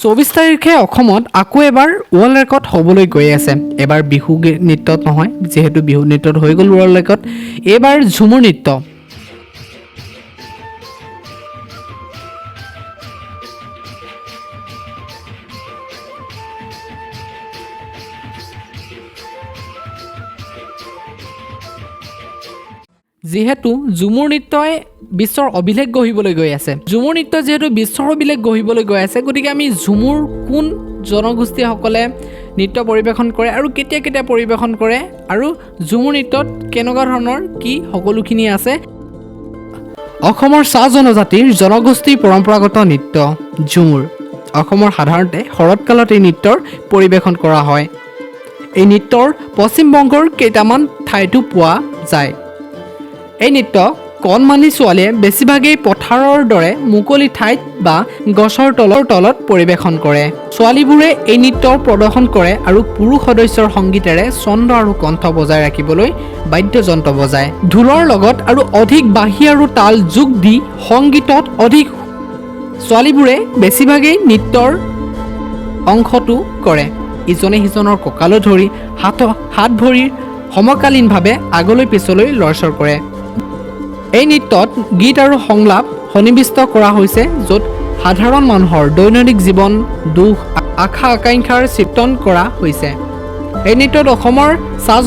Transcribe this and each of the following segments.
24 তাৰিখে অসমত আকৌ এবাৰ ৱৰ্ল্ড ৰেকৰ্ড হ'বলৈ গৈ আছে। এবাৰ বিহু নৃত্যত নহয়, যিহেতু বিহু নৃত্যত হৈ গ'ল ৱৰ্ল্ড ৰেকৰ্ড, এইবাৰ ঝুমুৰ নৃত্য। যিহেতু ঝুমুৰ নৃত্যই বিশ্বৰ অভিলেখ গঢ়িবলৈ গৈ আছে, ঝুমুৰ নৃত্য যিহেতু বিশ্বৰ অভিলেখ গঢ়িবলৈ গৈ আছে, গতিকে আমি ঝুমুৰ কোন জনগোষ্ঠীসকলে নৃত্য পৰিৱেশন কৰে আৰু কেতিয়া কেতিয়া পৰিৱেশন কৰে আৰু ঝুমুৰ নৃত্যত কেনেকুৱা ধৰণৰ কি সকলোখিনি আছে। অসমৰ চাহ জনজাতিৰ জনগোষ্ঠীৰ পৰম্পৰাগত নৃত্য ঝুমুৰ। অসমৰ সাধাৰণতে শৰৎকালত এই নৃত্যৰ পৰিৱেশন কৰা হয়। এই নৃত্যৰ পশ্চিমবংগৰ কেইটামান ঠাইতো পোৱা যায়। এই নৃত্য কণমানি ছোৱালীয়ে বেছিভাগেই পথাৰৰ দৰে মুকলি ঠাইত বা গছৰ তলত পৰিৱেশন কৰে। ছোৱালীবোৰে এই নৃত্যৰ প্ৰদৰ্শন কৰে আৰু পুৰুষ সদস্যৰ সংগীতেৰে ছন্দ আৰু কণ্ঠ বজাই ৰাখিবলৈ বাদ্যযন্ত্ৰ বজায়। ঢোলৰ লগত আৰু অধিক বাঁহী আৰু তাল যোগ দি সংগীতত অধিক ছোৱালীবোৰে বেছিভাগেই নৃত্যৰ অংশটো কৰে। ইজনে সিজনৰ কঁকালত ধৰি হাত ভৰিৰ সমকালীনভাৱে আগলৈ পিছলৈ লৰচৰ কৰে। এই নৃত্যত গীত আৰু সংলাপ সন্নিৱিষ্ট কৰা হৈছে, য'ত সাধাৰণ মানুহৰ দৈনন্দিন জীৱন, দুখ, আশা আকাংক্ষাৰ চিত্ৰণ কৰা হৈছে। এই নৃত্যত অসমৰ চাহ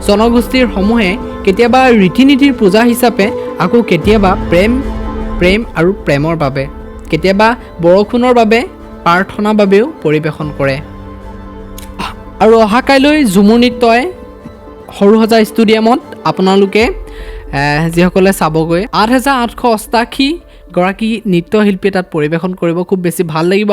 জনগোষ্ঠীৰ সমূহে কেতিয়াবা ৰীতি নীতিৰ পূজা হিচাপে, আকৌ কেতিয়াবা প্ৰেম আৰু প্ৰেমৰ বাবে, কেতিয়াবা বৰষুণৰ বাবে প্ৰাৰ্থনাৰ বাবেও পৰিৱেশন কৰে। আৰু অহা কাইলৈ ঝুমুৰ নৃত্যই সৰুসজাই ষ্টেডিয়ামত আপোনালোকে যিসকলে চাবগৈ 8,888 গৰাকী নৃত্যশিল্পীয়ে তাত পৰিৱেশন কৰিব। খুব বেছি ভাল লাগিব।